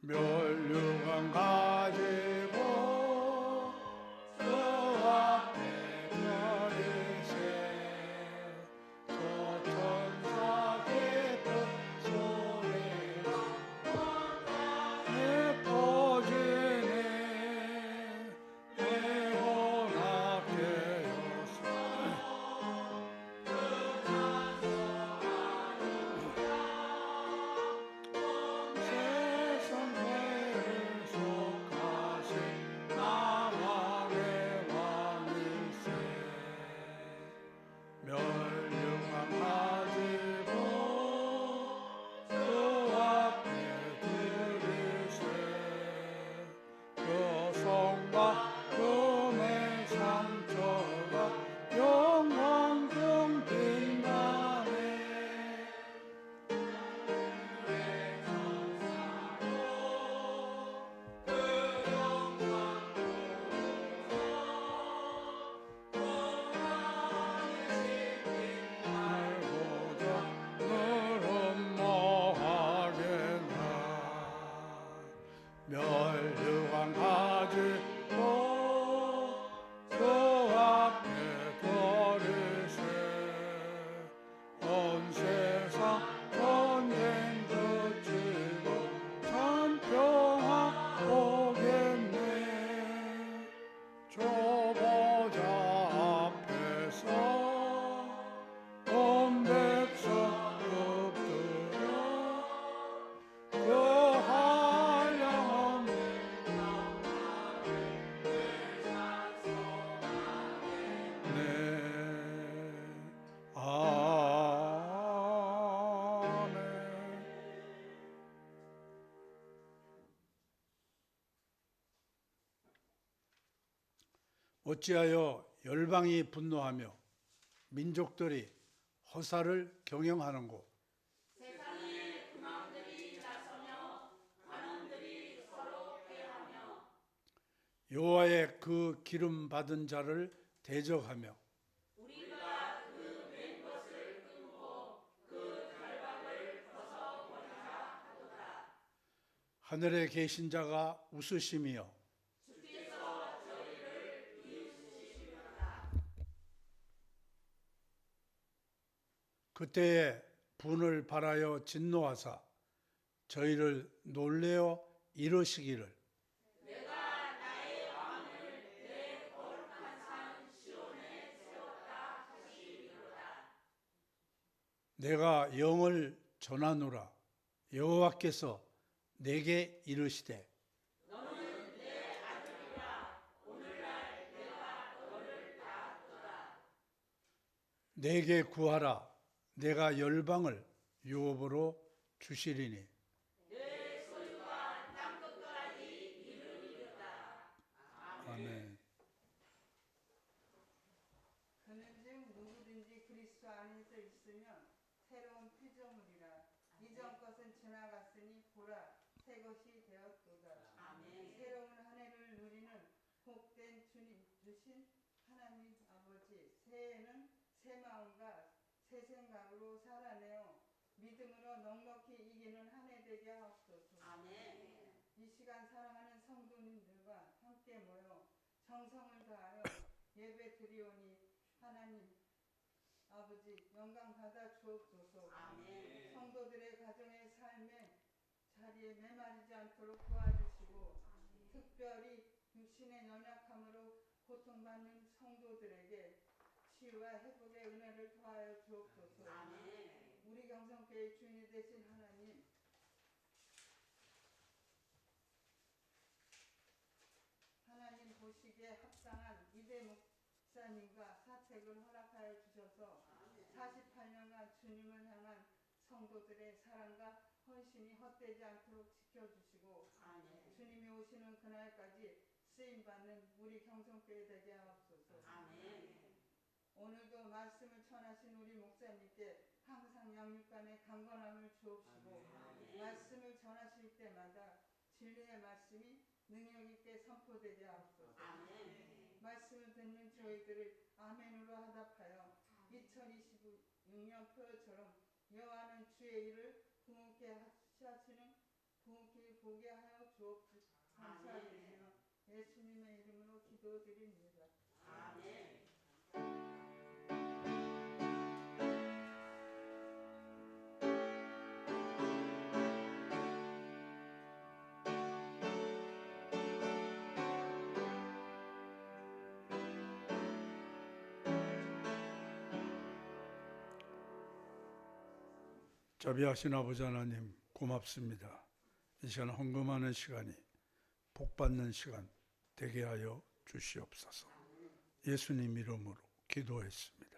멸류관 가지고 주 앞에 버리세 저 천사 기쁜 소리가 내 퍼지네 내 혼합게 여서 세상 죄를 속하신 나왕의 왕이세 멸류관 가지고 주 앞에 드리세 여성과 금의 상처가 영광 빛나네 알고자 너는 뭐하겠나 멸류관 가지고 주 앞에 버리세 온 세상 전쟁 그치고 참 평화 오겠네 저 보좌 앞에서 온 백성 엎드려 그 한량한 네 아멘 어찌하여 열방이 분노하며 민족들이 허사를 경영하는고 세상의 군왕들이 나서며 관원들이 서로 패하며 여호와의 그 기름 받은 자를 대적하며 우리가 그 맨 것을 끊고 그 결박을 벗어버리자 하도다. 하늘에 계신 자가 웃으시며 주께서 저희를 비웃으시리로다. 그때에 분을 발하여 진노하사 저희를 놀래어 이르시기를 내가 나의 왕을 내 거룩한 산 시온에 세웠다 하시리로다. 내가 영을 전하노라 여호와께서 내게 이르시되 너는 내 아들이라. 오늘날 내가 너를 낳았도다. 내게 구하라 내가 열방을 유업으로 주시리니 내 소유가 땅끝까지 이르리로다. 아멘. 그는즉 누구든지 그리스도 안에서 있으면 새로운 피조물이라 이전 것은 지나갔으니 보라 새 것이 되었도다. 아멘. 새로운 한 해를 누리는 복된 주님 주신 하나님 아버지 새해에는 새 마음과 새 생각으로 살아내어 믿음으로 넉넉히 이기는 한 해 되게 하옵소서. 아멘. 이 시간 사랑하는 성도님들과 함께 모여 정성을 다하여 예배 드리오니 하나님 아버지 영광 받아 주옵소서. 아멘. 성도들의 가정의 삶의 자리에 메마르지 않도록 도와주시고 특별히 육신의 연약함으로 고통받는 성도들에게 치유와 회복의 은혜를 더하여 주옵소서. 아멘. 우리 경성교회 주인이 되신 하나님 하나님 보시기에 합당한 이대 목사님과 사택을 허락하여 주셔서 48년간 주님을 향한 성도들의 사랑과 헌신이 헛되지 않도록 지켜주시고 아멘. 주님이 오시는 그날까지 쓰임받는 우리 경성교회 되게 하옵소서. 아멘. 오늘도 말씀을 전하신 우리 목사님께 항상 양육간의 강건함을 주옵시고 아멘. 말씀을 전하실 때마다 진리의 말씀이 능력있게 선포되게 하옵소서. 아멘. 말씀을 듣는 저희들을 아멘으로 하답하여 2026년 표어처럼 여호와는 주의 일을 궁극게 하시는 부흥길 보게 하여 주옵소서. 감사드리며 예수님의 이름으로 기도드립니다. 아멘. 자비하신 아버지 하나님 고맙습니다. 이 시간 헌금하는 시간이 복받는 시간 되게 하여 주시옵소서. 예수님 이름으로 기도했습니다.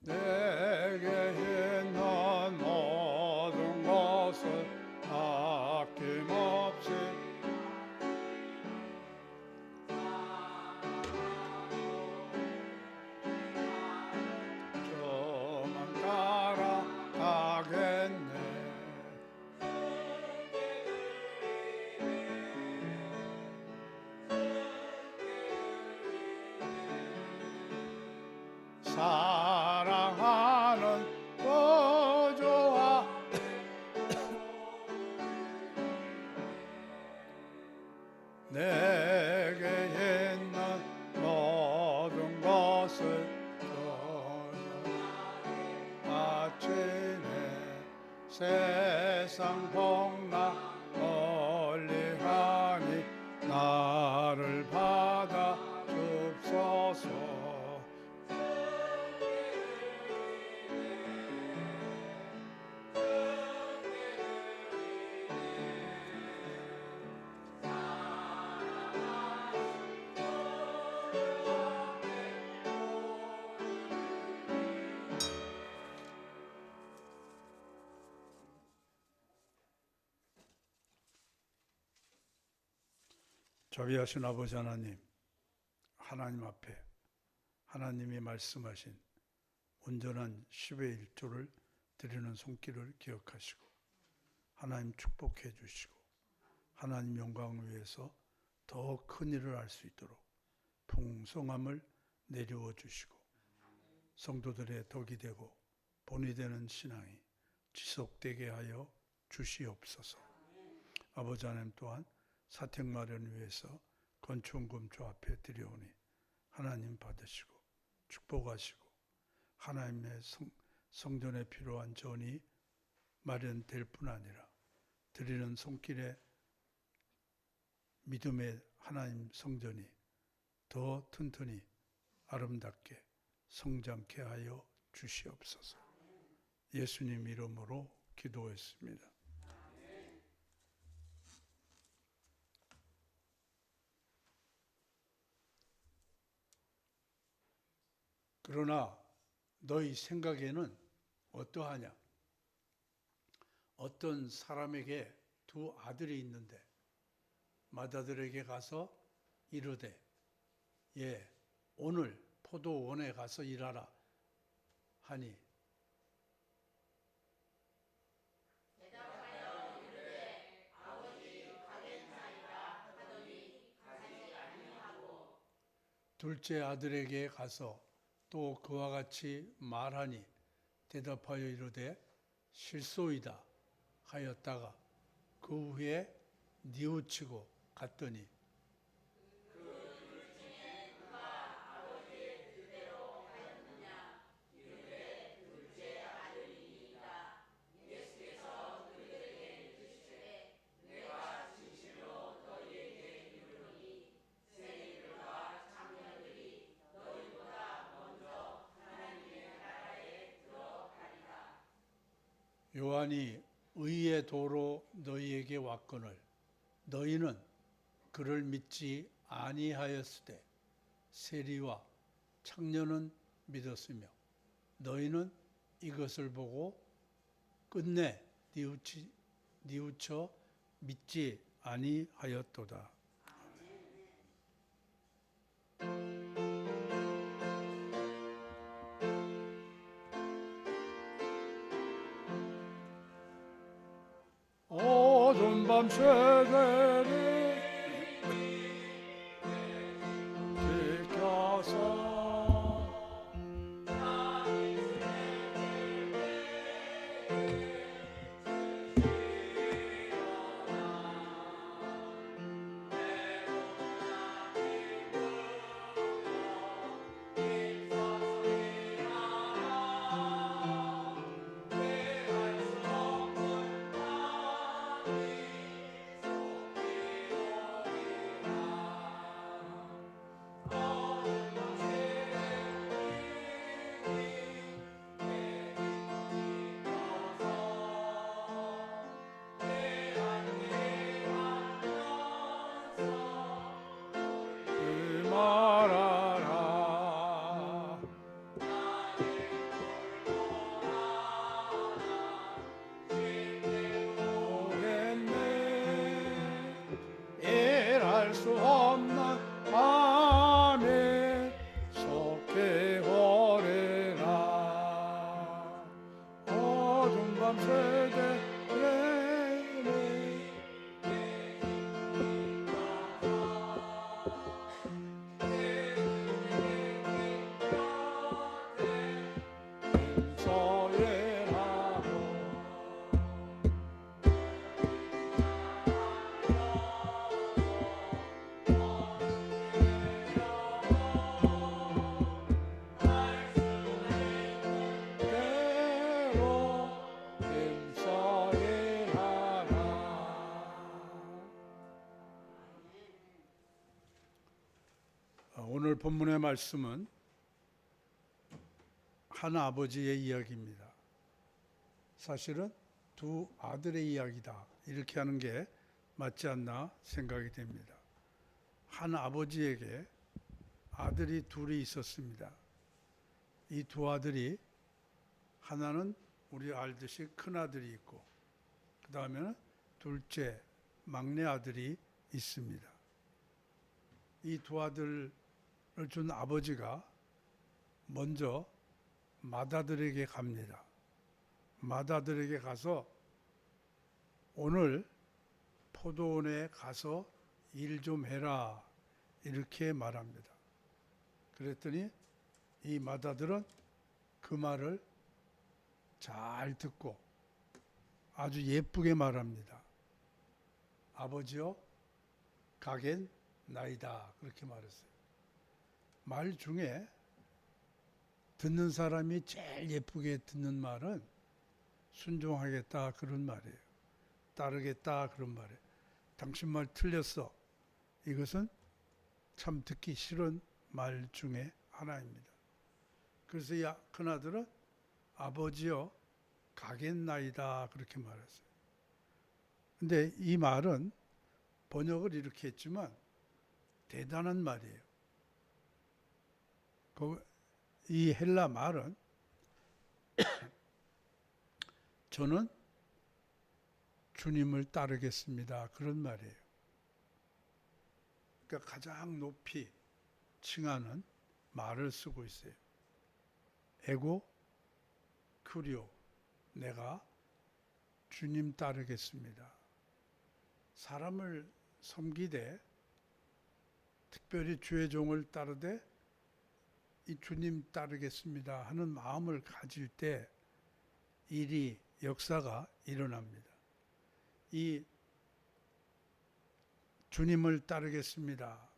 내게 있는 모든 것을 아낌없이 저만 따라가겠네. 사랑하는 보조와 내게 있는 모든 것을 바치네. 세상 복나 멀리 가니 나를 받아 줍소서. 자비하신 아버지 하나님, 하나님 앞에 하나님이 말씀하신 온전한 10의 1조를 드리는 손길을 기억하시고 하나님 축복해 주시고 하나님 영광을 위해서 더 큰 일을 할 수 있도록 풍성함을 내려워 주시고 성도들의 덕이 되고 본이 되는 신앙이 지속되게 하여 주시옵소서. 아버지 하나님 또한 사택 마련을 위해서 건축금조 앞에 드려오니 하나님 받으시고 축복하시고 하나님의 성전에 필요한 전이 마련될 뿐 아니라 드리는 손길에 믿음의 하나님 성전이 더 튼튼히 아름답게 성장케 하여 주시옵소서. 예수님 이름으로 기도했습니다. 그러나 너희 생각에는 어떠하냐? 어떤 사람에게 두 아들이 있는데 맏아들에게 가서 이르되 오늘 포도원에 가서 일하라 하니 대답하여 이르되 아버지 가겠나이다 하더니 가지 아니하고 둘째 아들에게 가서 또 그와 같이 말하니 대답하여 이르되 실소이다 하였다가 그 후에 뉘우치고 갔더니 요한이 의의 도로 너희에게 왔거늘 너희는 그를 믿지 아니하였으되 세리와 청년은 믿었으며 너희는 이것을 보고 끝내 뉘우쳐 믿지 아니하였도다. 어두운 밤 새들이 오늘 본문의 말씀은 한 아버지의 이야기입니다. 사실은 두 아들의 이야기다, 이렇게 하는 게 맞지 않나 생각이 됩니다. 한 아버지에게 아들이 둘이 있었습니다. 이 두 아들이, 하나는 우리 알듯이 큰 아들이 있고, 그 다음에는 둘째 막내 아들이 있습니다. 이 두 아들을 준 아버지가 먼저 맏아들에게 갑니다. 맏아들에게 가서 오늘 포도원에 가서 일 좀 해라, 이렇게 말합니다. 그랬더니 이 맏아들은 그 말을 잘 듣고 아주 예쁘게 말합니다. 아버지여, 가겠나이다, 그렇게 말했어요. 말 중에 듣는 사람이 제일 예쁘게 듣는 말은 순종하겠다, 그런 말이에요. 따르겠다, 그런 말이에요. 당신 말 틀렸어, 이것은 참 듣기 싫은 말 중에 하나입니다. 그래서 이 큰아들은 아버지여, 가겠나이다, 그렇게 말했어요. 근데 이 말은 번역을 이렇게 했지만 대단한 말이에요. 이 헬라 말은 저는 주님을 따르겠습니다, 그런 말이에요. 그러니까 가장 높이 칭하는 말을 쓰고 있어요. 에고 큐리오, 내가 주님 따르겠습니다. 사람을 섬기되, 특별히 주의 종을 따르되 이 주님 따르겠습니다 하는 마음을 가질 때 일이, 역사가 일어납니다. 이 주님을 따르겠습니다,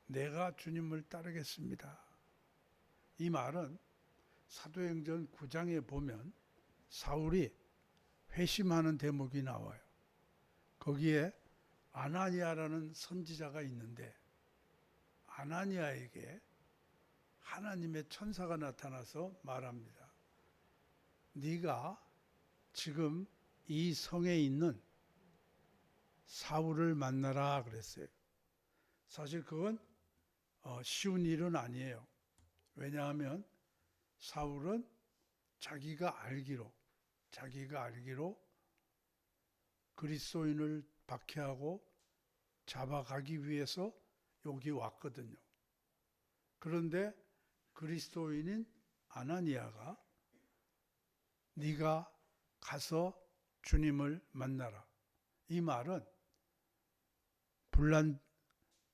내가 주님을 따르겠습니다, 이 말은 사도행전 9장에 보면 사울이 회심하는 대목이 나와요. 거기에 아나니아라는 선지자가 있는데 아나니아에게 하나님의 천사가 나타나서 말합니다. 네가 지금 이 성에 있는 사울을 만나라, 그랬어요. 사실 그건 쉬운 일은 아니에요. 왜냐하면 사울은 자기가 알기로 그리스도인을 박해하고 잡아가기 위해서 여기 왔거든요. 그런데 그리스도인인 아나니아가 네가 가서 주님을 만나라, 이 말은 불난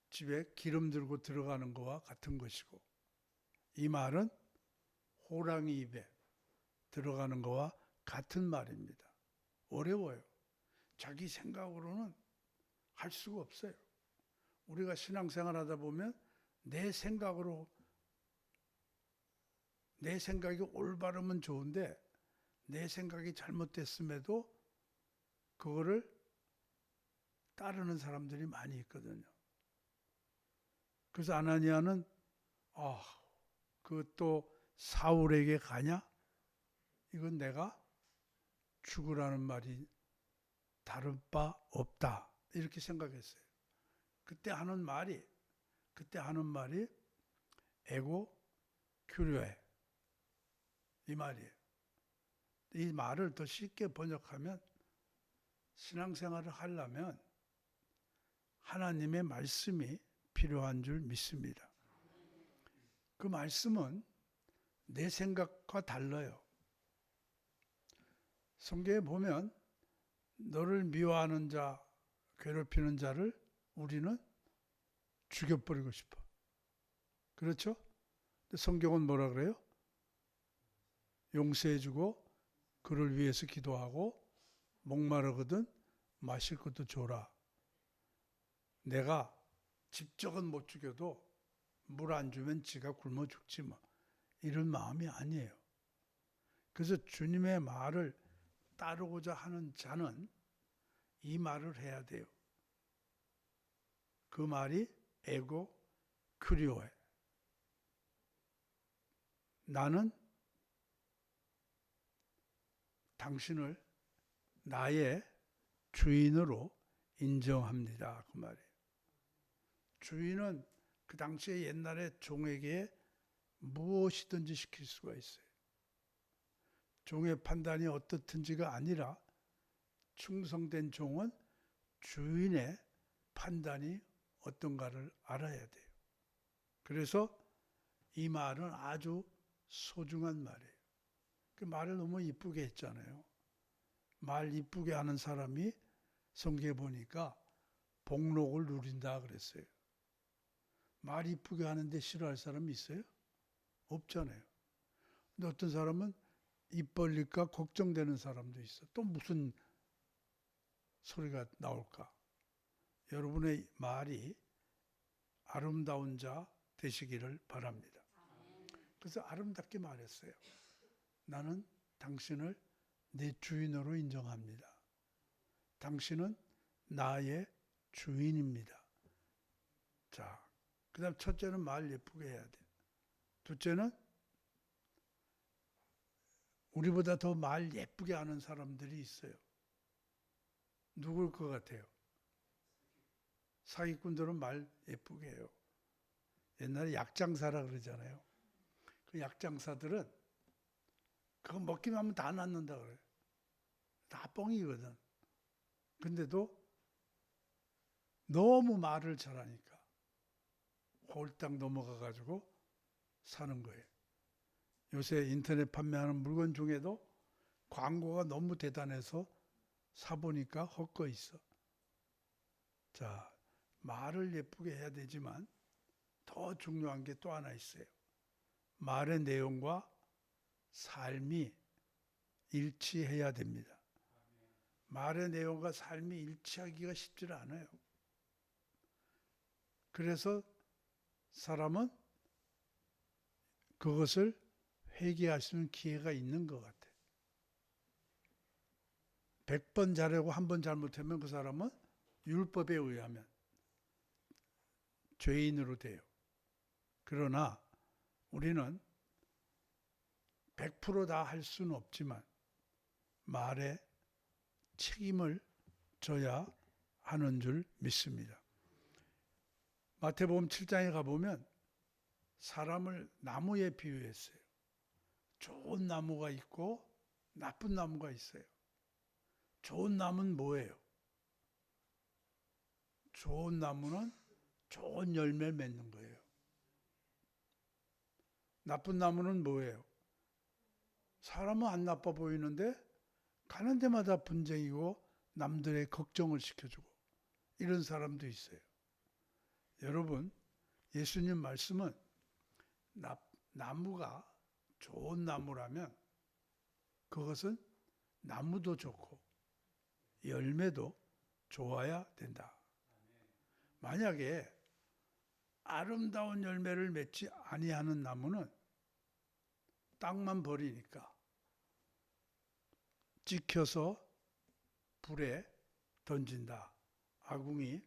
집에 기름 들고 들어가는 것과 같은 것이고, 이 말은 호랑이 입에 들어가는 것과 같은 말입니다. 어려워요. 자기 생각으로는 할 수가 없어요. 우리가 신앙생활 하다 보면 내 생각이 올바르면 좋은데 내 생각이 잘못됐음에도 그거를 따르는 사람들이 많이 있거든요. 그래서 아나니아는 그것도 사울에게 가냐? 이건 내가 죽으라는 말이 다른 바 없다, 이렇게 생각했어요. 그때 하는 말이 에고 큐리오에, 이 말이에요. 이 말을 더 쉽게 번역하면 신앙생활을 하려면 하나님의 말씀이 필요한 줄 믿습니다. 그 말씀은 내 생각과 달라요. 성경에 보면 너를 미워하는 자, 괴롭히는 자를 우리는 죽여버리고 싶어. 그렇죠? 근데 성경은 뭐라 그래요? 용서해주고 그를 위해서 기도하고 목마르거든 마실 것도 줘라. 내가 직접은 못 죽여도 물 안 주면 지가 굶어 죽지 뭐. 이런 마음이 아니에요. 그래서 주님의 말을 따르고자 하는 자는 이 말을 해야 돼요. 그 말이 에고 크리오에. 나는 당신을 나의 주인으로 인정합니다. 그 말이에요. 주인은 그 당시에 옛날에 종에게 무엇이든지 시킬 수가 있어요. 종의 판단이 어떻든지가 아니라 충성된 종은 주인의 판단이 어떤가를 알아야 돼요. 그래서 이 말은 아주 소중한 말이에요. 그 말을 너무 이쁘게 했잖아요. 말 이쁘게 하는 사람이 성경에 보니까 복록을 누린다 그랬어요. 말 이쁘게 하는데 싫어할 사람이 있어요? 없잖아요. 근데 어떤 사람은 입 벌릴까 걱정되는 사람도 있어. 또 무슨 소리가 나올까? 여러분의 말이 아름다운 자 되시기를 바랍니다. 그래서 아름답게 말했어요. 나는 당신을 내 주인으로 인정합니다. 당신은 나의 주인입니다. 자, 그 다음 첫째는 말 예쁘게 해야 돼. 둘째는 우리보다 더 말 예쁘게 하는 사람들이 있어요. 누굴 것 같아요? 사기꾼들은 말 예쁘게 해요. 옛날에 약장사라 그러잖아요. 그 약장사들은 그거 먹기만 하면 다 낫는다 그래요. 다 뻥이거든. 근데도 너무 말을 잘하니까 홀딱 넘어가가지고 사는 거예요. 요새 인터넷 판매하는 물건 중에도 광고가 너무 대단해서 사보니까 헛거 있어. 자, 말을 예쁘게 해야 되지만 더 중요한 게 또 하나 있어요. 말의 내용과 삶이 일치해야 됩니다. 말의 내용과 삶이 일치하기가 쉽지 않아요. 그래서 사람은 그것을 회개할 수 있는 기회가 있는 것 같아요. 100번 잘하고 한 번 잘못하면 그 사람은 율법에 의하면 죄인으로 돼요. 그러나 우리는 100% 다 할 수는 없지만 말에 책임을 져야 하는 줄 믿습니다. 마태복음 7장에 가보면 사람을 나무에 비유했어요. 좋은 나무가 있고 나쁜 나무가 있어요. 좋은 나무는 뭐예요? 좋은 나무는 좋은 열매를 맺는 거예요. 나쁜 나무는 뭐예요? 사람은 안 나빠 보이는데 가는 데마다 분쟁이고 남들의 걱정을 시켜주고 이런 사람도 있어요. 여러분, 예수님 말씀은 나무가 좋은 나무라면 그것은 나무도 좋고 열매도 좋아야 된다. 만약에 아름다운 열매를 맺지 아니하는 나무는 땅만 버리니까 찍혀서 불에 던진다. 아궁이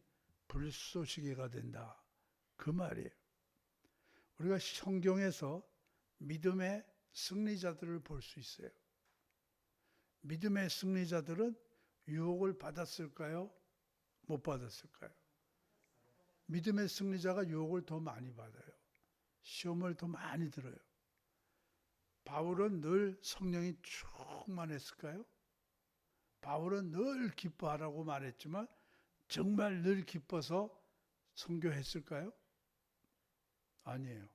불쏘시개가 된다. 그 말이에요. 우리가 성경에서 믿음의 승리자들을 볼 수 있어요. 믿음의 승리자들은 유혹을 받았을까요? 못 받았을까요? 믿음의 승리자가 유혹을 더 많이 받아요. 시험을 더 많이 들어요. 바울은 늘 성령이 충만했을까요? 바울은 늘 기뻐하라고 말했지만 정말 늘 기뻐서 선교했을까요? 아니에요.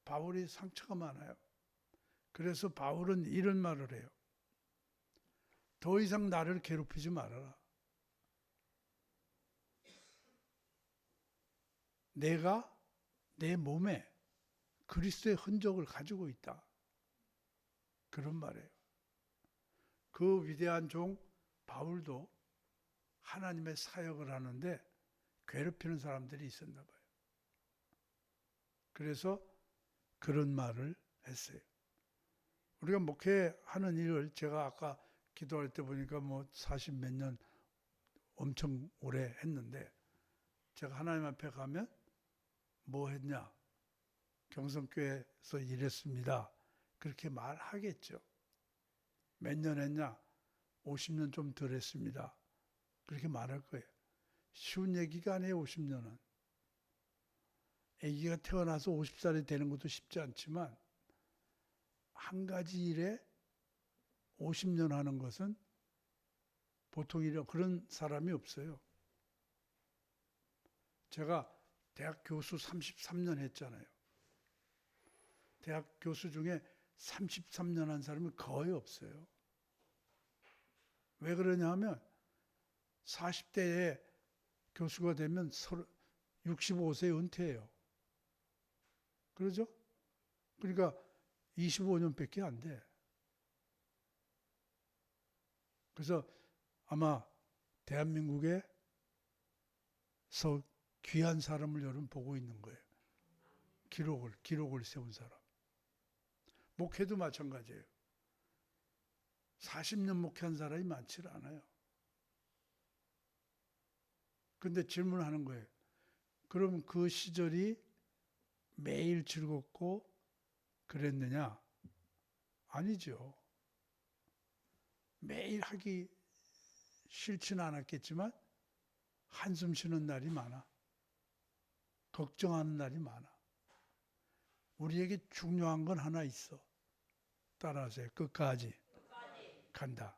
바울이 상처가 많아요. 그래서 바울은 이런 말을 해요. 더 이상 나를 괴롭히지 말아라. 내가 내 몸에 그리스도의 흔적을 가지고 있다. 그런 말이에요. 그 위대한 종 바울도 하나님의 사역을 하는데 괴롭히는 사람들이 있었나 봐요. 그래서 그런 말을 했어요. 우리가 목회하는 일을 제가 아까 기도할 때 보니까 뭐 40 몇 년 엄청 오래 했는데 제가 하나님 앞에 가면 뭐 했냐? 경성교회에서 일했습니다. 그렇게 말하겠죠. 몇 년 했냐? 50년 좀 덜 했습니다. 그렇게 말할 거예요. 쉬운 얘기가 아니에요, 50년은. 아기가 태어나서 50살이 되는 것도 쉽지 않지만 한 가지 일에 50년 하는 것은 보통 일이라 그런 사람이 없어요. 제가 대학 교수 33년 했잖아요. 대학 교수 중에 33년 한 사람이 거의 없어요. 왜 그러냐 하면 40대에 교수가 되면 65세 은퇴해요. 그러죠? 그러니까 25년밖에 안 돼. 그래서 아마 대한민국에서 귀한 사람을 여러분 보고 있는 거예요. 기록을 세운 사람. 목회도 마찬가지예요. 40년 목회한 사람이 많지 않아요. 근데 질문하는 거예요. 그럼 그 시절이 매일 즐겁고 그랬느냐? 아니죠. 매일 하기 싫지는 않았겠지만 한숨 쉬는 날이 많아. 걱정하는 날이 많아. 우리에게 중요한 건 하나 있어. 따라하세요. 끝까지 간다.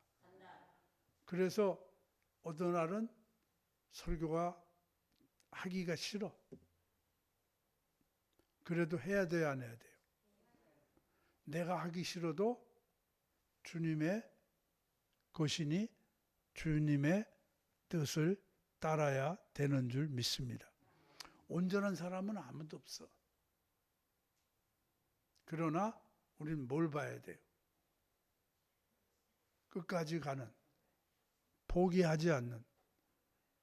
그래서 어떤 날은 설교가 하기가 싫어. 그래도 해야 돼요, 안 해야 돼요? 내가 하기 싫어도 주님의 것이니 주님의 뜻을 따라야 되는 줄 믿습니다. 온전한 사람은 아무도 없어. 그러나 우리는 뭘 봐야 돼요? 끝까지 가는, 포기하지 않는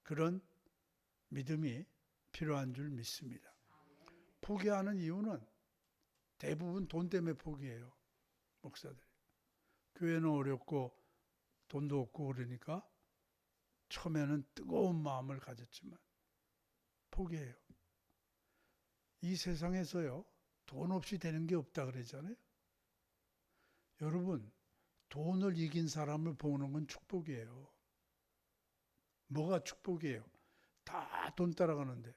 그런 믿음이 필요한 줄 믿습니다. 포기하는 이유는 대부분 돈 때문에 포기해요. 목사들이. 교회는 어렵고 돈도 없고 그러니까 처음에는 뜨거운 마음을 가졌지만 포기해요. 이 세상에서요. 돈 없이 되는 게 없다 그러잖아요. 여러분, 돈을 이긴 사람을 보는 건 축복이에요. 뭐가 축복이에요? 다 돈 따라가는데.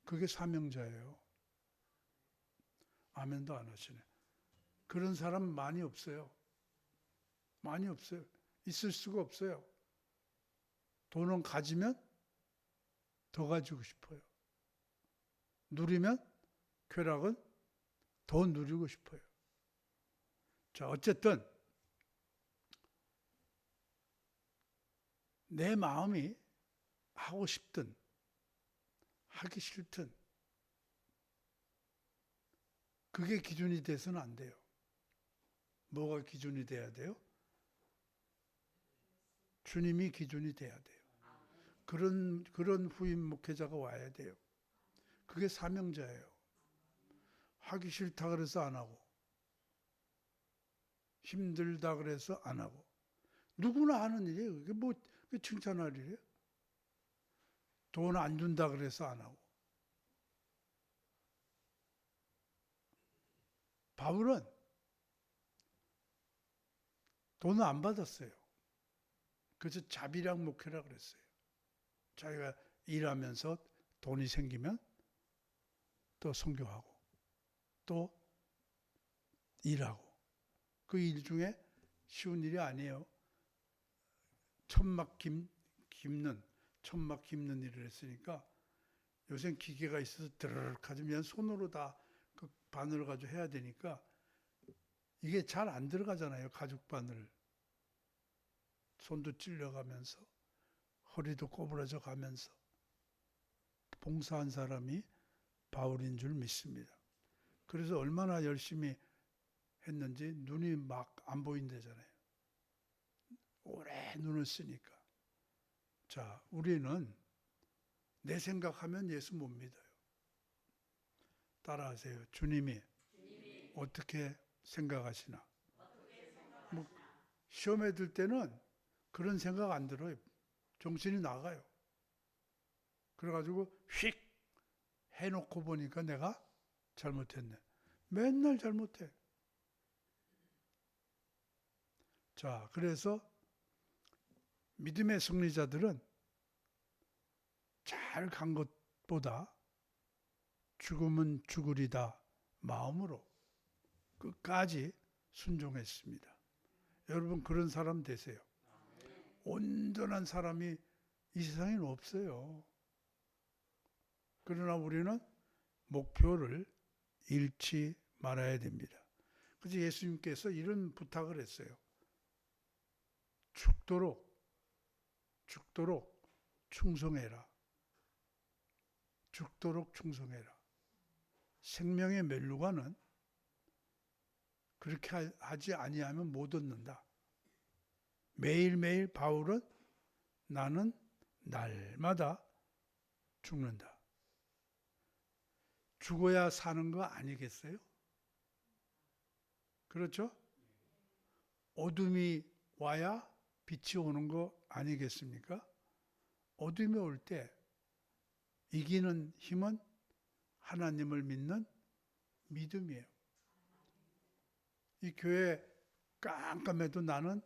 그게 사명자예요. 아멘도 안 하시네. 그런 사람 많이 없어요. 많이 없어요. 있을 수가 없어요. 돈은 가지면 더 가지고 싶어요. 누리면 쾌락은 더 누리고 싶어요. 자, 어쨌든 내 마음이 하고 싶든 하기 싫든 그게 기준이 돼서는 안 돼요. 뭐가 기준이 돼야 돼요? 주님이 기준이 돼야 돼요. 그런 후임 목회자가 와야 돼요. 그게 사명자예요. 하기 싫다 그래서 안 하고 힘들다 그래서 안 하고 누구나 하는 일이에요. 그게 뭐 칭찬할 일이에요. 돈 안 준다 그래서 안 하고. 바울은 돈을 안 받았어요. 그래서 자비량 목회라 그랬어요. 자기가 일하면서 돈이 생기면 또 선교하고 또 일하고 그 일 중에 쉬운 일이 아니에요. 천막 깁는 일을 했으니까 요새 기계가 있어서 드르륵 하면 손으로 다 그 바늘을 가지고 해야 되니까 이게 잘 안 들어가잖아요. 가죽 바늘. 손도 찔려가면서 허리도 꼬부라져 가면서 봉사한 사람이 바울인 줄 믿습니다. 그래서 얼마나 열심히 했는지 눈이 막 안 보인다잖아요. 오래 눈을 쓰니까. 자, 우리는 내 생각하면 예수 못 믿어요. 따라하세요. 주님이 어떻게 생각하시나? 뭐 시험에 들 때는 그런 생각 안 들어요. 정신이 나가요. 그래가지고 휙 해놓고 보니까 내가 잘못했네. 맨날 잘못해. 자, 그래서 믿음의 승리자들은 잘 간 것보다 죽음은 죽으리다 마음으로 끝까지 순종했습니다. 여러분 그런 사람 되세요. 온전한 사람이 이 세상에는 없어요. 그러나 우리는 목표를 잃지 말아야 됩니다. 그래서 예수님께서 이런 부탁을 했어요. 죽도록 충성해라. 죽도록 충성해라. 생명의 멸류관은 그렇게 하지 아니하면 못 얻는다. 매일매일 바울은 나는 날마다 죽는다. 죽어야 사는 거 아니겠어요? 그렇죠? 어둠이 와야 빛이 오는 거 아니겠습니까? 어둠이 올 때 이기는 힘은 하나님을 믿는 믿음이에요. 이 교회 깜깜해도 나는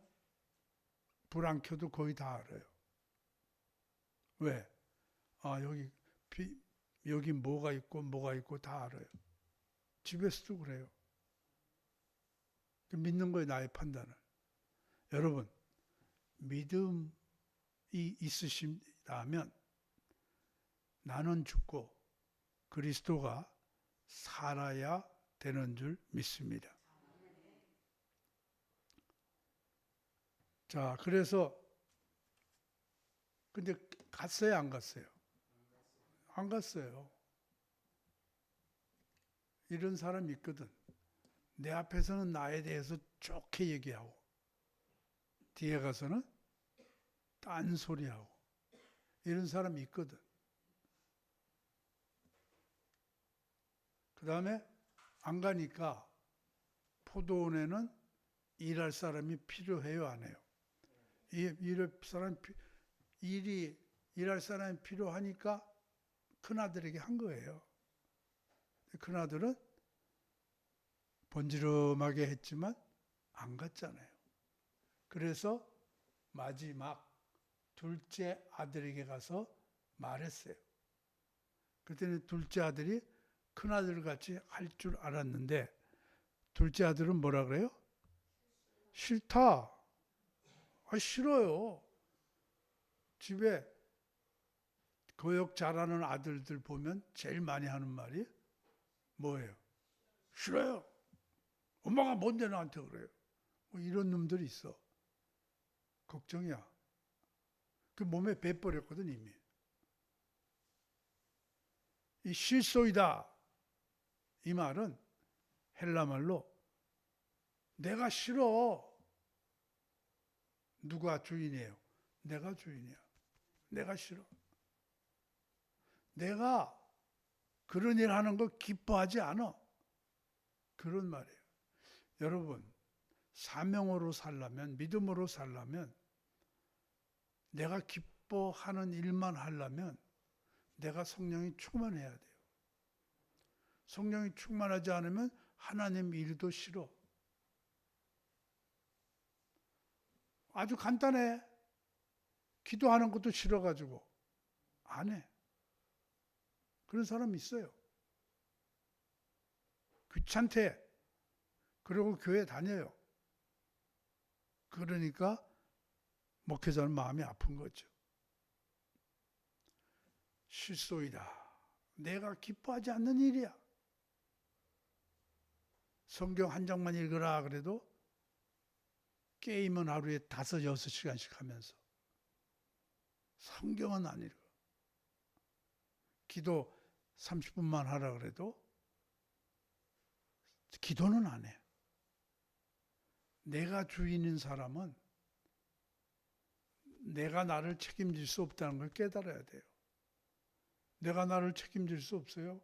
불 안 켜도 거의 다 알아요. 왜? 여기 뭐가 있고 다 알아요. 집에서도 그래요. 믿는 거예요, 나의 판단을. 여러분, 믿음이 있으시다면 나는 죽고 그리스도가 살아야 되는 줄 믿습니다. 자, 그래서 근데 갔어요, 안 갔어요? 안 갔어요. 이런 사람이 있거든. 내 앞에서는 나에 대해서 좋게 얘기하고 뒤에 가서는 딴소리하고 이런 사람이 있거든. 그 다음에 안 가니까 포도원에는 일할 사람이 필요해요, 안 해요? 일할 사람이 필요하니까 큰아들에게 한 거예요. 큰아들은 번지름하게 했지만 안 갔잖아요. 그래서 마지막 둘째 아들에게 가서 말했어요. 그때는 둘째 아들이 큰아들 같이 할 줄 알았는데 둘째 아들은 뭐라 그래요? 싫다. 싫어요. 집에 거역 잘하는 아들들 보면 제일 많이 하는 말이 뭐예요? 싫어요. 엄마가 뭔데 나한테 그래요? 뭐 이런 놈들이 있어. 걱정이야. 그 몸에 배버렸거든 이미. 이 실소이다. 이 말은 헬라말로 내가 싫어. 누가 주인이에요? 내가 주인이야. 내가 싫어. 내가 그런 일 하는 거 기뻐하지 않아. 그런 말이에요. 여러분, 사명으로 살려면, 믿음으로 살려면, 내가 기뻐하는 일만 하려면 내가 성령이 충만해야 돼요. 성령이 충만하지 않으면 하나님 일도 싫어. 아주 간단해. 기도하는 것도 싫어가지고 안 해. 그런 사람 있어요. 귀찮대. 그리고 교회 다녀요. 그러니까 목회자는 마음이 아픈 거죠. 실소이다. 내가 기뻐하지 않는 일이야. 성경 한 장만 읽으라 그래도 게임은 하루에 5, 6시간씩 하면서 성경은 안 읽어. 기도 30분만 하라 그래도 기도는 안 해. 내가 주인인 사람은 내가 나를 책임질 수 없다는 걸 깨달아야 돼요. 내가 나를 책임질 수 없어요.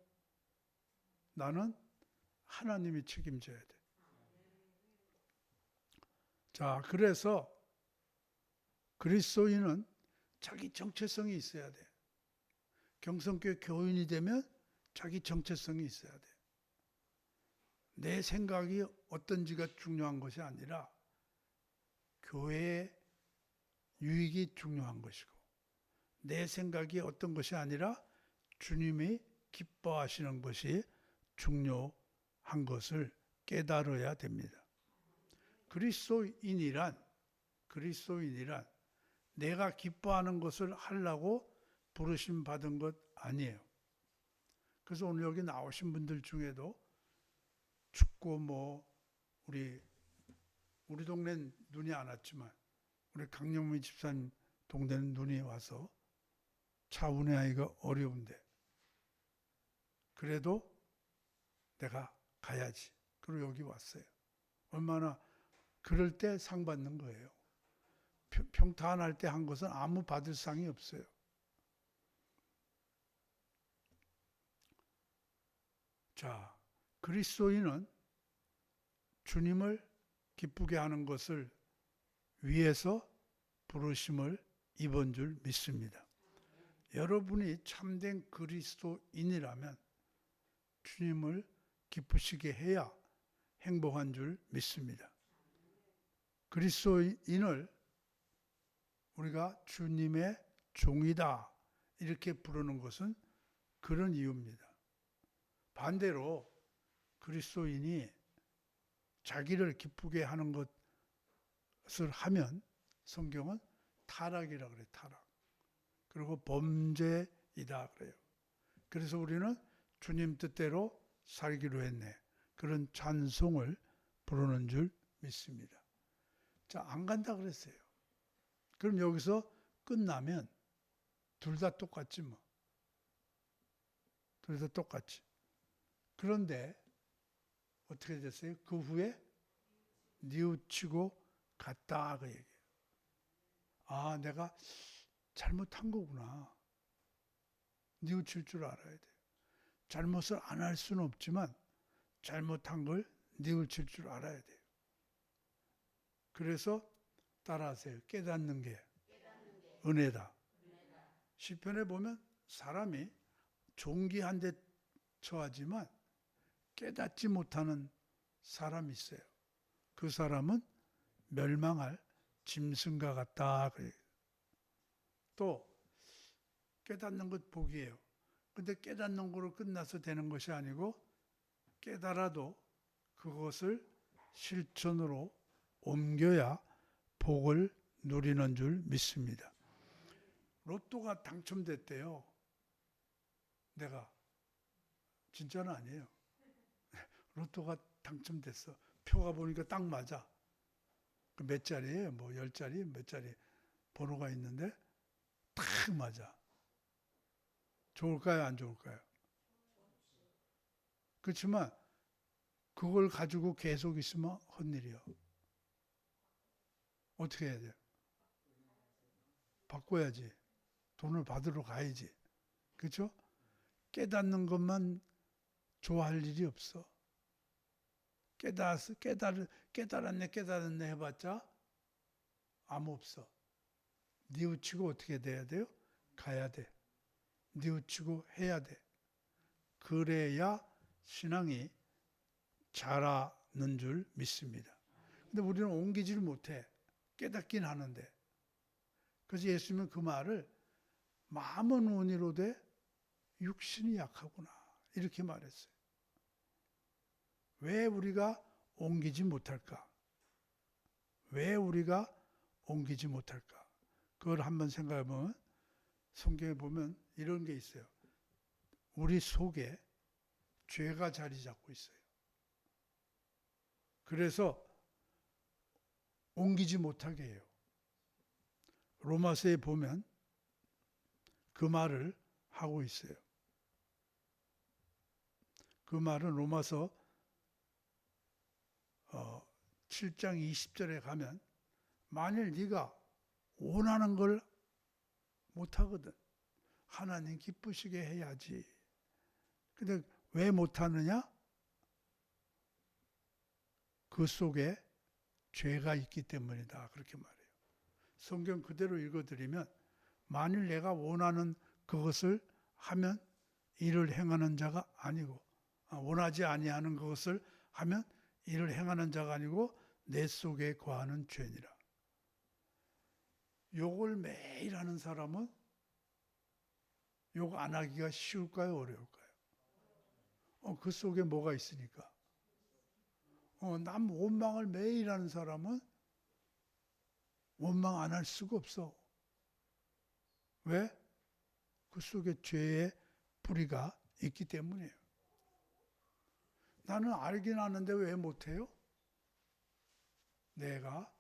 나는 하나님이 책임져야 돼. 자, 그래서 그리스도인은 자기 정체성이 있어야 돼. 경성교회 교인이 되면 자기 정체성이 있어야 돼. 내 생각이 어떤지가 중요한 것이 아니라 교회의 유익이 중요한 것이고, 내 생각이 어떤 것이 아니라 주님이 기뻐하시는 것이 중요한 것을 깨달아야 됩니다. 그리스도인이란 내가 기뻐하는 것을 하려고 부르심 받은 것 아니에요. 그래서 오늘 여기 나오신 분들 중에도 춥고 우리 동네는 눈이 안 왔지만 우리 강영미 집사님 동네는 눈이 와서 차 운행하기가 어려운데 그래도 내가 가야지. 그리고 여기 왔어요. 얼마나 그럴 때 상 받는 거예요. 평탄할 때 한 것은 아무 받을 상이 없어요. 자, 그리스도인은 주님을 기쁘게 하는 것을 위해서 부르심을 입은 줄 믿습니다. 여러분이 참된 그리스도인이라면 주님을 기쁘시게 해야 행복한 줄 믿습니다. 그리스도인을 우리가 주님의 종이다 이렇게 부르는 것은 그런 이유입니다. 반대로 그리스도인이 자기를 기쁘게 하는 것을 하면 성경은 타락이라고 그래요. 타락. 그리고 범죄이다 그래요. 그래서 우리는 주님 뜻대로 살기로 했네. 그런 찬송을 부르는 줄 믿습니다. 자, 안 간다 그랬어요. 그럼 여기서 끝나면 둘 다 똑같지 뭐. 둘 다 똑같지. 그런데 어떻게 됐어요? 그 후에 뉘우치고 갔다 그 얘기예요. 아, 내가 잘못한 거구나. 뉘우칠 줄 알아야 돼요. 잘못을 안 할 수는 없지만 잘못한 걸 뉘우칠 줄 알아야 돼요. 그래서 따라하세요. 깨닫는 게 은혜다. 시편에 보면 사람이 종기한 데 처하지만 깨닫지 못하는 사람이 있어요. 그 사람은 멸망할 짐승과 같다. 또 깨닫는 것 복이에요. 근데 깨닫는 거로 끝나서 되는 것이 아니고 깨달아도 그것을 실천으로 옮겨야 복을 누리는 줄 믿습니다. 로또가 당첨됐대요. 내가 진짜는 아니에요. 로또가 당첨됐어. 표가 보니까 딱 맞아. 몇 자리예요? 10자리, 몇 자리 번호가 있는데 딱 맞아. 좋을까요? 안 좋을까요? 그렇지만 그걸 가지고 계속 있으면 헛일이요. 어떻게 해야 돼요? 바꿔야지. 돈을 받으러 가야지. 그렇죠? 깨닫는 것만 좋아할 일이 없어. 깨달았네 해봤자 아무 없어. 뉘우치고 어떻게 돼야 돼요? 가야 돼. 뉘우치고 해야 돼. 그래야 신앙이 자라는 줄 믿습니다. 근데 우리는 옮기지를 못해. 깨닫긴 하는데. 그래서 예수님은 그 말을 마음은 온이로되 육신이 약하구나 이렇게 말했어요. 왜 우리가 옮기지 못할까? 왜 우리가 옮기지 못할까? 그걸 한번 생각해 보면 성경에 보면 이런 게 있어요. 우리 속에 죄가 자리 잡고 있어요. 그래서 옮기지 못하게 해요. 로마서에 보면 그 말을 하고 있어요. 그 말은 로마서 7장 20절에 가면 만일 네가 원하는 걸 못하거든. 하나님 기쁘시게 해야지. 근데 왜 못하느냐? 그 속에 죄가 있기 때문이다. 그렇게 말해요. 성경 그대로 읽어드리면 만일 내가 원하는 그것을 하면 이를 행하는 자가 아니고 원하지 아니하는 그것을 하면 이를 행하는 자가 아니고 내 속에 거하는 죄니라. 욕을 매일 하는 사람은 욕 안 하기가 쉬울까요? 어려울까요? 그 속에 뭐가 있으니까. 남 원망을 매일 하는 사람은 원망 안 할 수가 없어. 왜? 그 속에 죄의 뿌리가 있기 때문이에요. 나는 알긴 아는데 왜 못해요? 내가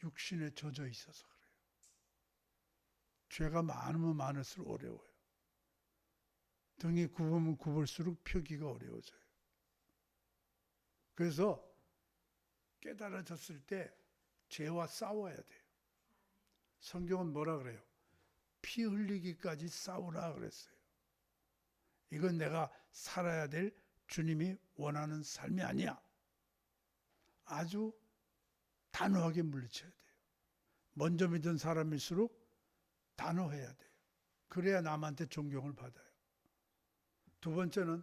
육신에 젖어 있어서 그래요. 죄가 많으면 많을수록 어려워요. 등이 굽으면 굽을수록 펴기가 어려워져요. 그래서 깨달아졌을 때 죄와 싸워야 돼요. 성경은 뭐라 그래요? 피 흘리기까지 싸우라 그랬어요. 이건 내가 살아야 될 주님이 원하는 삶이 아니야. 아주 단호하게 물리쳐야 돼요. 먼저 믿은 사람일수록 단호해야 돼요. 그래야 남한테 존경을 받아요. 두 번째는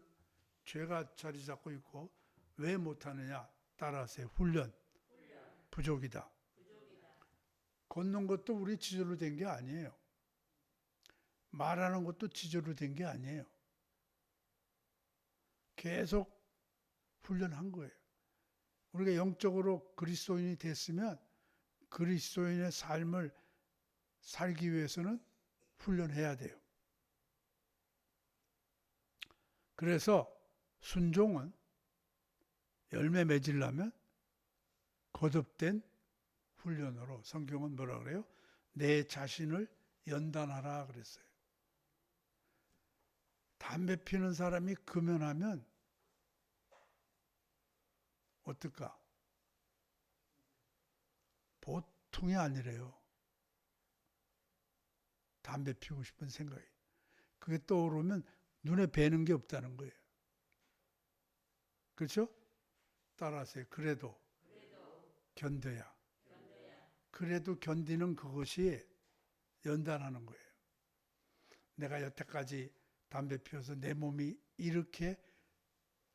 죄가 자리 잡고 있고 왜 못하느냐? 따라하세요. 훈련. 부족이다. 걷는 것도 우리 지절로 된 게 아니에요. 말하는 것도 지절로 된 게 아니에요. 계속 훈련한 거예요. 우리가 영적으로 그리스도인이 됐으면 그리스도인의 삶을 살기 위해서는 훈련해야 돼요. 그래서 순종은 열매 맺으려면 거듭된 훈련으로 성경은 뭐라 그래요? 내 자신을 연단하라 그랬어요. 담배 피는 사람이 금연하면 어떨까? 보통이 아니래요. 담배 피우고 싶은 생각이. 그게 떠오르면 눈에 뵈는 게 없다는 거예요. 그렇죠? 따라하세요. 그래도 견뎌야. 그래도 견디는 그것이 연단하는 거예요. 내가 여태까지 담배 피워서 내 몸이 이렇게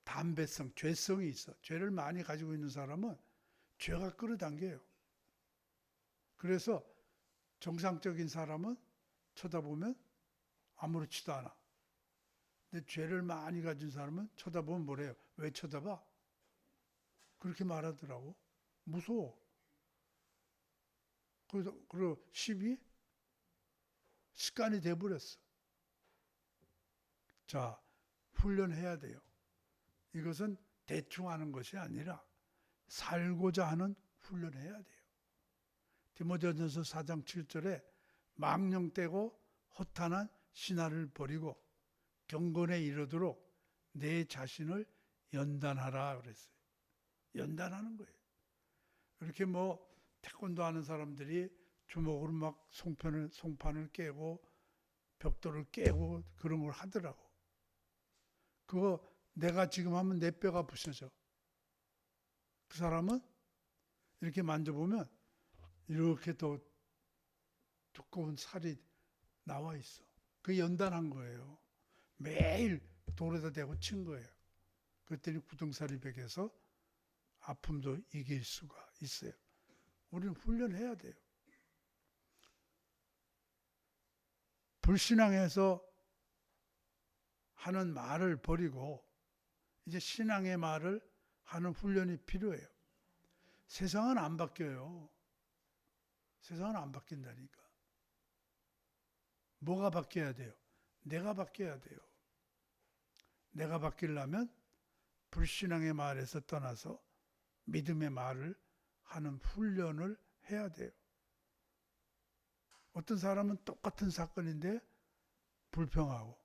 담배성, 죄성이 있어. 죄를 많이 가지고 있는 사람은 죄가 끌어당겨요. 그래서 정상적인 사람은 쳐다보면 아무렇지도 않아. 근데 죄를 많이 가진 사람은 쳐다보면 뭐래요? 왜 쳐다봐? 그렇게 말하더라고. 무서워. 그리고 습관이 돼버렸어. 자, 훈련해야 돼요. 이것은 대충 하는 것이 아니라 살고자 하는 훈련해야 돼요. 디모데전서 4장 7절에 망령되고 허탄한 신화를 버리고 경건에 이르도록 내 자신을 연단하라 그랬어요. 연단하는 거예요. 이렇게 태권도 하는 사람들이 주먹으로 막 송판을 깨고 벽돌을 깨고 그런 걸 하더라고. 그거 내가 지금 하면 내 뼈가 부서져. 그 사람은 이렇게 만져보면 이렇게 더 두꺼운 살이 나와 있어. 그게 연단한 거예요. 매일 돌에다 대고 친 거예요. 그랬더니 구덩살이 베겨서 아픔도 이길 수가 있어요. 우리는 훈련해야 돼요. 불신앙에서 하는 말을 버리고 이제 신앙의 말을 하는 훈련이 필요해요. 세상은 안 바뀌어요. 세상은 안 바뀐다니까. 뭐가 바뀌어야 돼요? 내가 바뀌어야 돼요. 내가 바뀌려면 불신앙의 말에서 떠나서 믿음의 말을 하는 훈련을 해야 돼요. 어떤 사람은 똑같은 사건인데 불평하고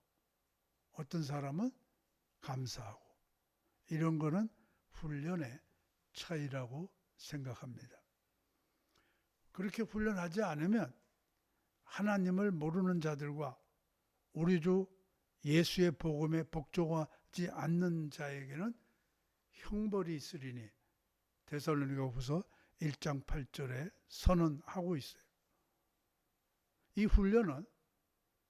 어떤 사람은 감사하고 이런 거는 훈련의 차이라고 생각합니다. 그렇게 훈련하지 않으면 하나님을 모르는 자들과 우리 주 예수의 복음에 복종하지 않는 자에게는 형벌이 있으리니 데살로니가후서 1장 8절에 선언하고 있어요. 이 훈련은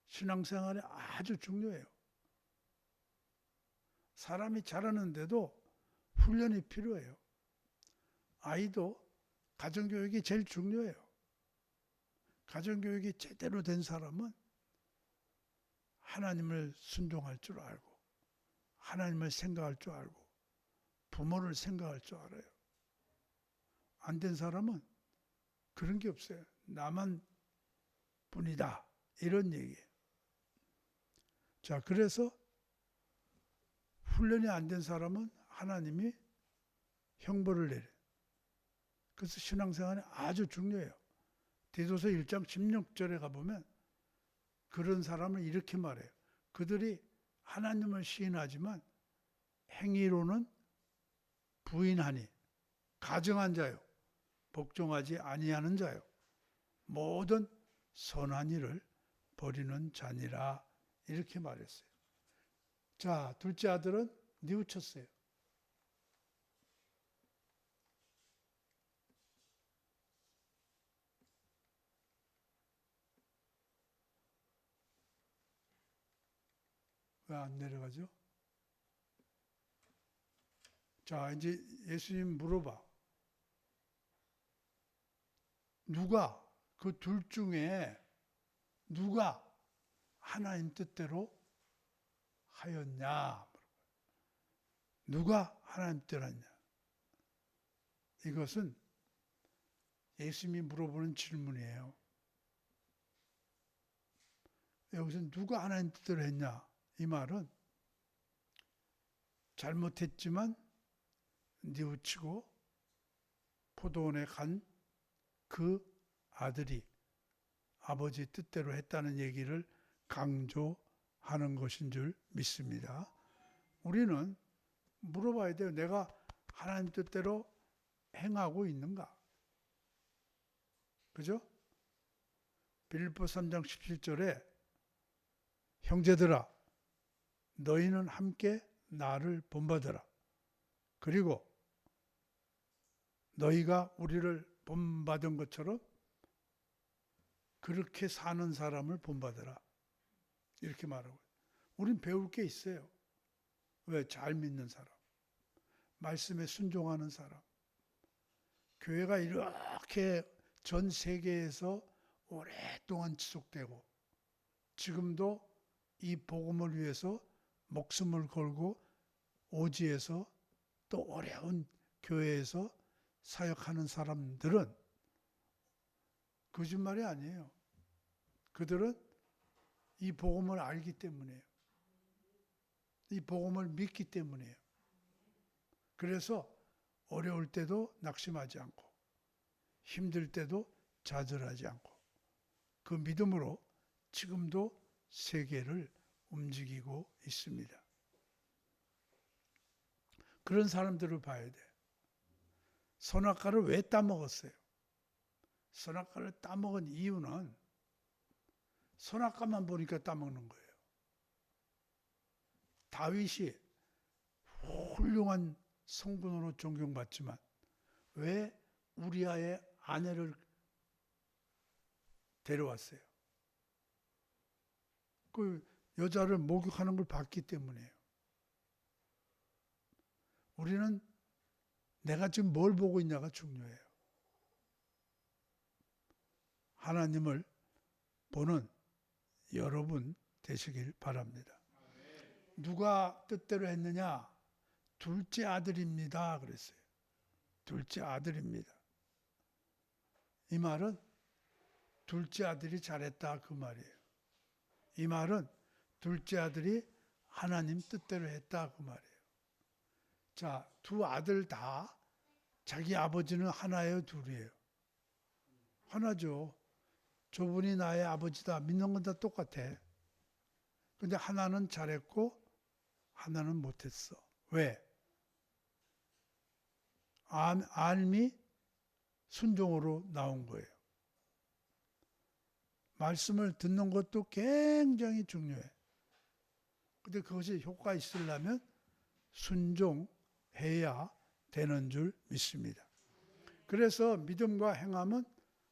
신앙생활에 아주 중요해요. 사람이 자라는데도 훈련이 필요해요. 아이도 가정교육이 제일 중요해요. 가정교육이 제대로 된 사람은 하나님을 순종할 줄 알고 하나님을 생각할 줄 알고 부모를 생각할 줄 알아요. 안 된 사람은 그런 게 없어요. 나만 뿐이다. 이런 얘기예요. 자, 그래서 훈련이 안 된 사람은 하나님이 형벌을 내려요. 그래서 신앙생활이 아주 중요해요. 디도서 1장 16절에 가보면 그런 사람을 이렇게 말해요. 그들이 하나님을 시인하지만 행위로는 부인하니 가증한 자요 복종하지 아니하는 자요 모든 선한 일을 버리는 자니라 이렇게 말했어요. 자, 둘째 아들은 뉘우쳤어요. 왜 안 내려가죠? 자, 이제 예수님 물어봐. 누가 그 둘 중에 누가 하나님 뜻대로 하였냐? 누가 하나님 뜻대로 했냐? 이것은 예수님이 물어보는 질문이에요. 여기서 누가 하나님 뜻대로 했냐? 이 말은 잘못했지만 뉘우치고 포도원에 간 그 아들이 아버지 뜻대로 했다는 얘기를 강조하는 것인 줄 믿습니다. 우리는 물어봐야 돼요. 내가 하나님 뜻대로 행하고 있는가? 그죠? 빌립보 3장 17절에 형제들아 너희는 함께 나를 본받으라. 그리고 너희가 우리를 본받은 것처럼 그렇게 사는 사람을 본받으라. 이렇게 말하고 우린 배울 게 있어요. 왜? 잘 믿는 사람, 말씀에 순종하는 사람. 교회가 이렇게 전 세계에서 오랫동안 지속되고 지금도 이 복음을 위해서 목숨을 걸고 오지에서 또 어려운 교회에서 사역하는 사람들은 거짓말이 아니에요. 그들은 이 복음을 알기 때문이에요. 이 복음을 믿기 때문이에요. 그래서 어려울 때도 낙심하지 않고 힘들 때도 좌절하지 않고 그 믿음으로 지금도 세계를 움직이고 있습니다. 그런 사람들을 봐야 돼. 선악과를 왜 따먹었어요? 선악과를 따먹은 이유는 선악과만 보니까 따먹는 거예요. 다윗이 훌륭한 성군으로 존경받지만 왜 우리아의 아내를 데려왔어요? 그 여자를 목욕하는 걸 봤기 때문이에요. 우리는 내가 지금 뭘 보고 있냐가 중요해요. 하나님을 보는 여러분 되시길 바랍니다. 누가 뜻대로 했느냐? 둘째 아들입니다. 그랬어요. 둘째 아들입니다. 이 말은 둘째 아들이 잘했다 그 말이에요. 이 말은 둘째 아들이 하나님 뜻대로 했다 그 말이에요. 자, 두 아들 다 자기 아버지는 하나예요, 둘이에요? 하나죠. 저분이 나의 아버지다 믿는 건 다 똑같아. 근데 하나는 잘했고 하나는 못했어. 왜? 알미 순종으로 나온 거예요. 말씀을 듣는 것도 굉장히 중요해. 근데 그것이 효과 있으려면 순종해야 되는 줄 믿습니다. 그래서 믿음과 행함은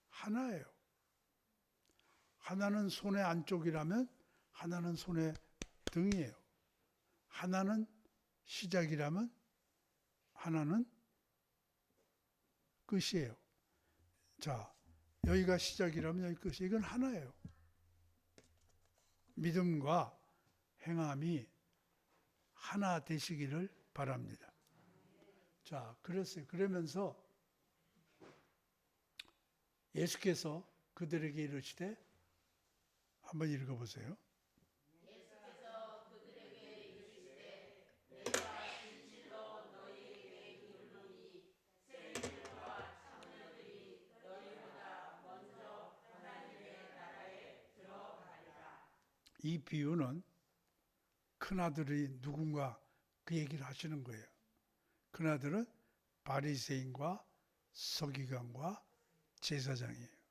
하나예요. 하나는 손의 안쪽이라면 하나는 손의 등이에요. 하나는 시작이라면 하나는 끝이에요. 자, 여기가 시작이라면 여기 끝이, 이건 하나예요. 믿음과 행함이 하나 되시기를 바랍니다. 자, 그랬어요. 그러면서 예수께서 그들에게 이르시되, 한번 읽어보세요. 예수께서 그들에게 이르시되 내가 진실로 너희에게 이르노니 세리들과 청년들이 너희보다 먼저 하나님의 나라에 들어가리라. 이 비유는 큰아들이 누군가 그 얘기를 하시는 거예요. 큰아들은 바리새인과 서기관과 제사장이에요.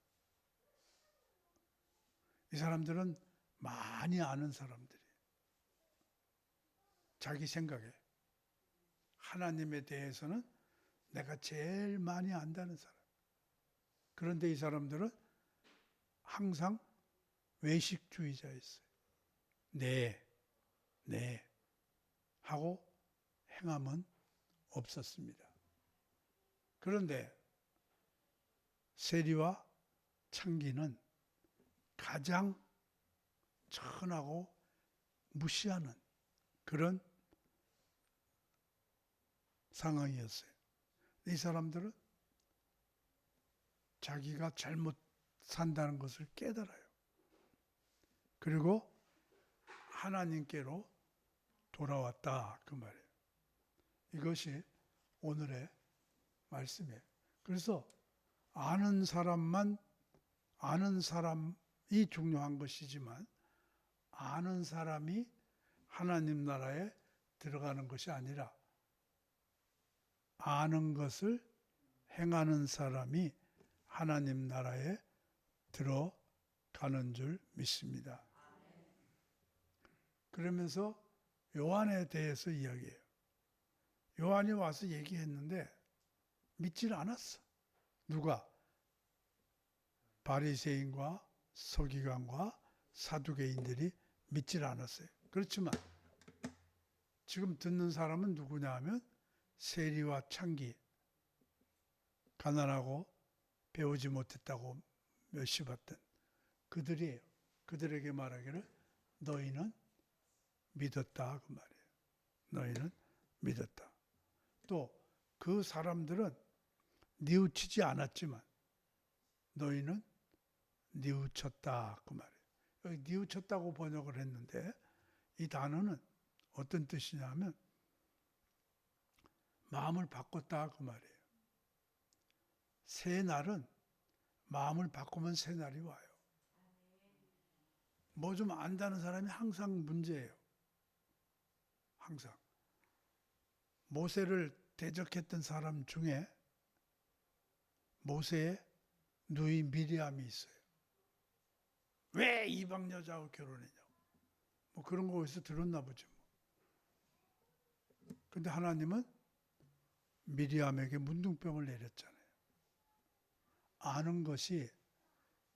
이 사람들은 많이 아는 사람들이에요. 자기 생각에 하나님에 대해서는 내가 제일 많이 안다는 사람. 그런데 이 사람들은 항상 외식주의자였어요. 네 하고 행함은 없었습니다. 그런데 세리와 창기는 가장 천하고 무시하는 그런 상황이었어요. 이 사람들은 자기가 잘못 산다는 것을 깨달아요. 그리고 하나님께로 돌아왔다, 그 말이에요. 이것이 오늘의 말씀이에요. 그래서 아는 사람이 중요한 것이지만 아는 사람이 하나님 나라에 들어가는 것이 아니라 아는 것을 행하는 사람이 하나님 나라에 들어가는 줄 믿습니다. 그러면서 요한에 대해서 이야기해요. 요한이 와서 얘기했는데 믿질 않았어. 누가? 바리새인과 서기관과 사두개인들이 믿질 않았어요. 그렇지만 지금 듣는 사람은 누구냐 하면 세리와 창기, 가난하고 배우지 못했다고 멸시받던 그들이에요. 그들에게 말하기를 너희는 믿었다, 그 말이에요. 너희는 믿었다. 또 그 사람들은 뉘우치지 않았지만 너희는 뉘우쳤다, 그 말이에요. 여기 뉘우쳤다고 번역을 했는데 이 단어는 어떤 뜻이냐면 마음을 바꿨다, 그 말이에요. 새 날은 마음을 바꾸면 새 날이 와요. 뭐 좀 안다는 사람이 항상 문제예요. 항상. 모세를 대적했던 사람 중에 모세의 누이 미리암이 있어요. 왜 이방 여자하고 결혼했냐고. 뭐 그런 거 어디서 들었나 보죠. 근데 하나님은 미리암에게 문둥병을 내렸잖아요. 아는 것이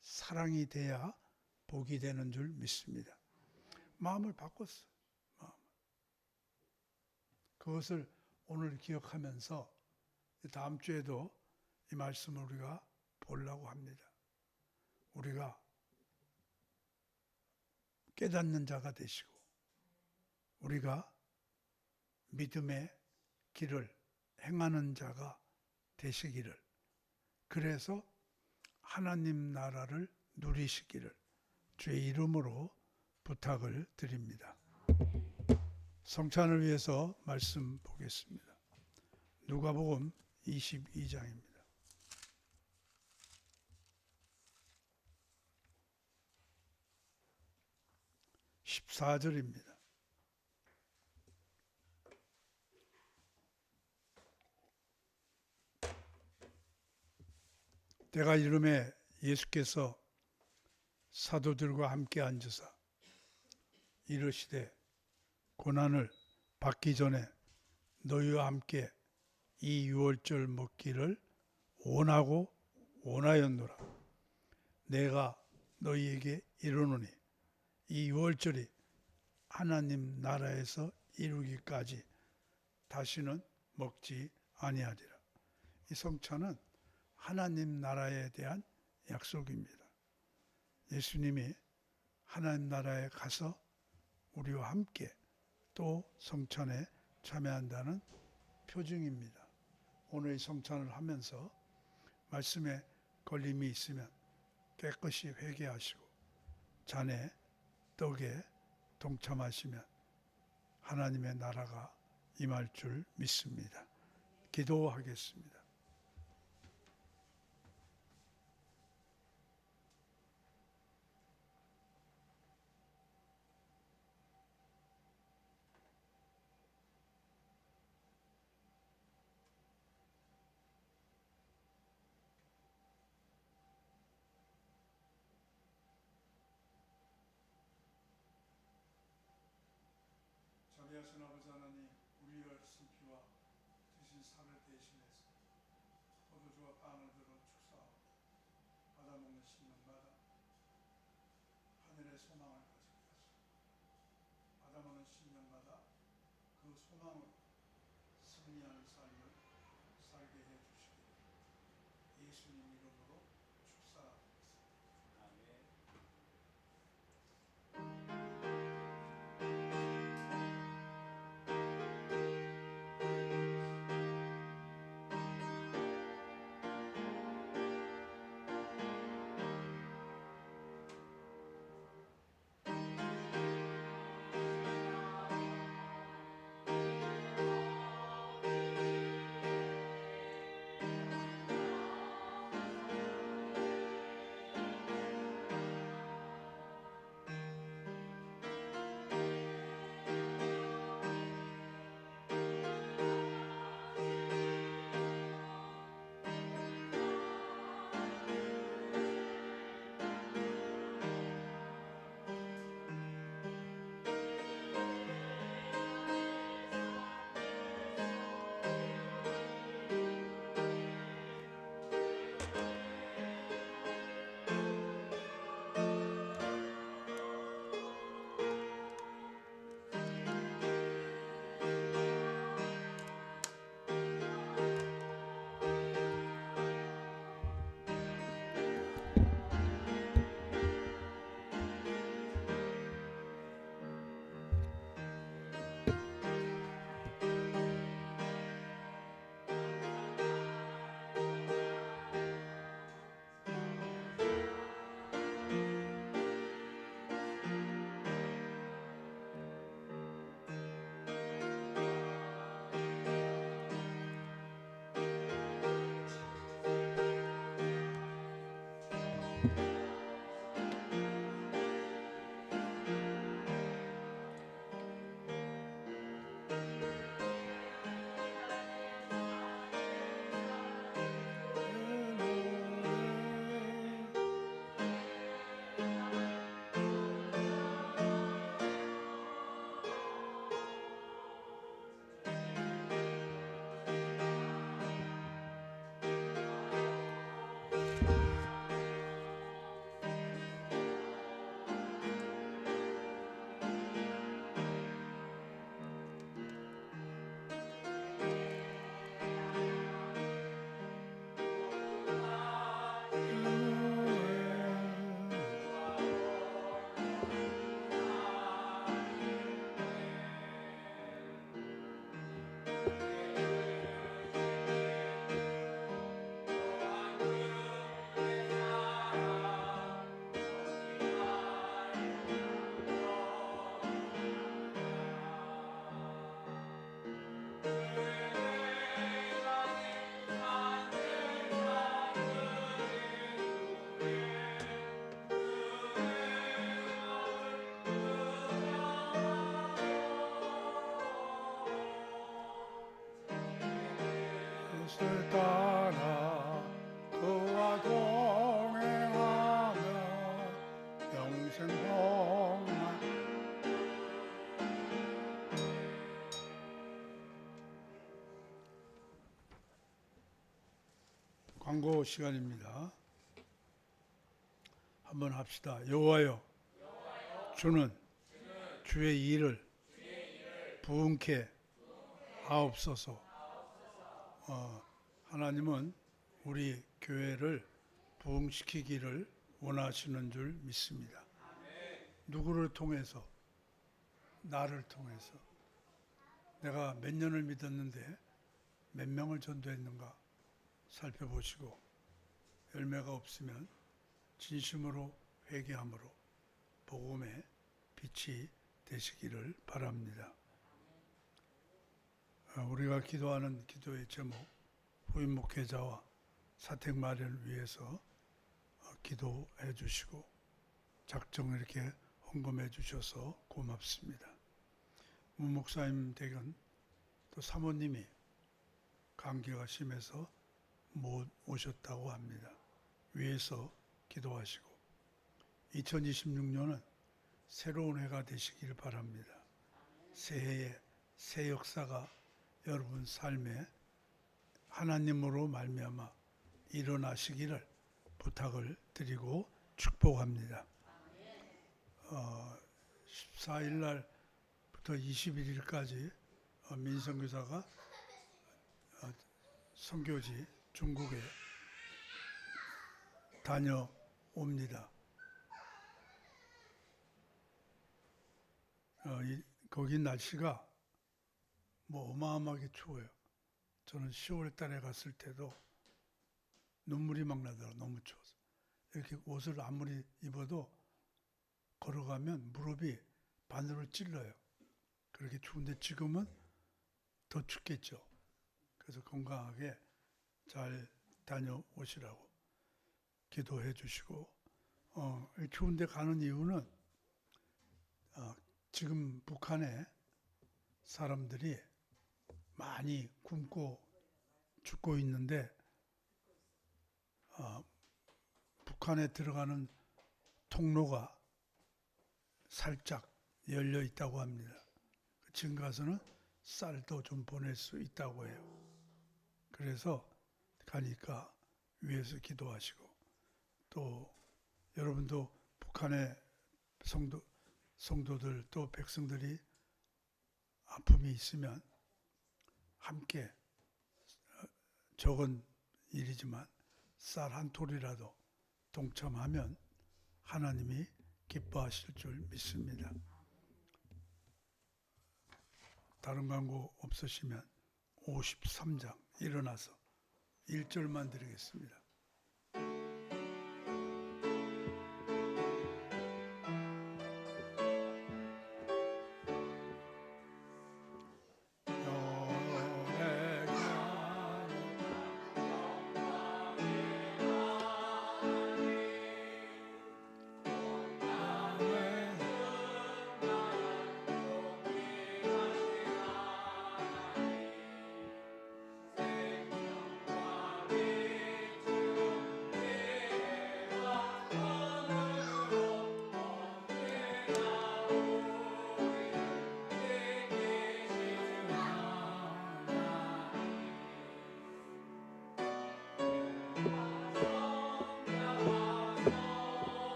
사랑이 돼야 복이 되는 줄 믿습니다. 마음을 바꿨어. 그것을 오늘 기억하면서 다음 주에도 이 말씀을 우리가 보려고 합니다. 우리가 깨닫는 자가 되시고 우리가 믿음의 길을 행하는 자가 되시기를, 그래서 하나님 나라를 누리시기를 주의 이름으로 부탁을 드립니다. 성찬을 위해서 말씀 보겠습니다. 누가복음 22장입니다. 14절입니다. 때가 이름에 예수께서 사도들과 함께 앉으사 이르시되 고난을 받기 전에 너희와 함께 이 유월절 먹기를 원하고 원하였노라. 내가 너희에게 이르노니 이 유월절이 하나님 나라에서 이루기까지 다시는 먹지 아니하리라. 이 성찬은 하나님 나라에 대한 약속입니다. 예수님이 하나님 나라에 가서 우리와 함께 또 성찬에 참여한다는 표징입니다. 오늘 이 성찬을 하면서 말씀에 걸림이 있으면 깨끗이 회개하시고 잔에 떡에 동참하시면 하나님의 나라가 임할 줄 믿습니다. 기도하겠습니다. 자비하신 아버지 하나님, 우리의 슬피와 드신 살을 대신해서 포도주와 빵을 들어 축사하고 받아먹는 신령마다 하늘의 소망을 가지게 하시고 받아먹는 신령마다 그 소망으로 승리하는 삶을 살게 해주시기를 예수님 이름으로 축사드리겠습니다. 아멘. 따라 그와 동행하며 영생 복만. 광고 시간입니다. 한번 합시다. 여호와여, 주는 주의 일을 부응케 하옵소서. 하나님은 우리 교회를 부흥시키기를 원하시는 줄 믿습니다. 누구를 통해서? 나를 통해서. 내가 몇 년을 믿었는데 몇 명을 전도했는가 살펴보시고 열매가 없으면 진심으로 회개함으로 복음의 빛이 되시기를 바랍니다. 우리가 기도하는 기도의 제목, 후임 목회자와 사택 마련을 위해서 기도해 주시고 작정을 이렇게 헌금해 주셔서 고맙습니다. 문 목사님 댁은 또 사모님이 감기가 심해서 못 오셨다고 합니다. 위해서 기도하시고 2026년은 새로운 해가 되시길 바랍니다. 새해에 새 역사가 여러분 삶에 하나님으로 말미암아 일어나시기를 부탁을 드리고 축복합니다. 14일 날부터 21일까지 민성교사가 선교지 중국에 다녀옵니다. 거기 날씨가 어마어마하게 추워요. 저는 10월 달에 갔을 때도 눈물이 막 나더라고요. 너무 추워서. 이렇게 옷을 아무리 입어도 걸어가면 무릎이 바늘을 찔러요. 그렇게 추운데 지금은 더 춥겠죠. 그래서 건강하게 잘 다녀오시라고 기도해 주시고, 추운데 가는 이유는 지금 북한에 사람들이 많이 굶고 죽고 있는데 북한에 들어가는 통로가 살짝 열려 있다고 합니다. 지금 가서는 쌀도 좀 보낼 수 있다고 해요. 그래서 가니까 위에서 기도하시고, 또 여러분도 북한의 성도들 또 백성들이 아픔이 있으면 함께 적은 일이지만 쌀 한 톨이라도 동참하면 하나님이 기뻐하실 줄 믿습니다. 다른 광고 없으시면 53장 일어나서 1절만 드리겠습니다.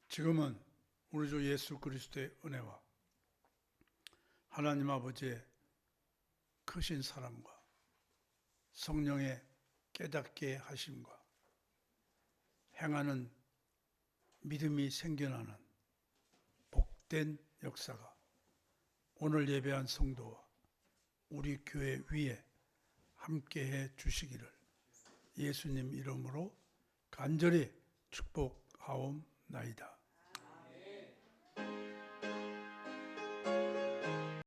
지금은 우리 주 예수 그리스도의 은혜와 하나님 아버지의 크신 사랑과 성령의 깨닫게 하심과 행하는 믿음이 생겨나는 복된 역사가 오늘 예배한 성도와 우리 교회 위에 함께해 주시기를 예수님 이름으로 간절히 축복하옵나이다.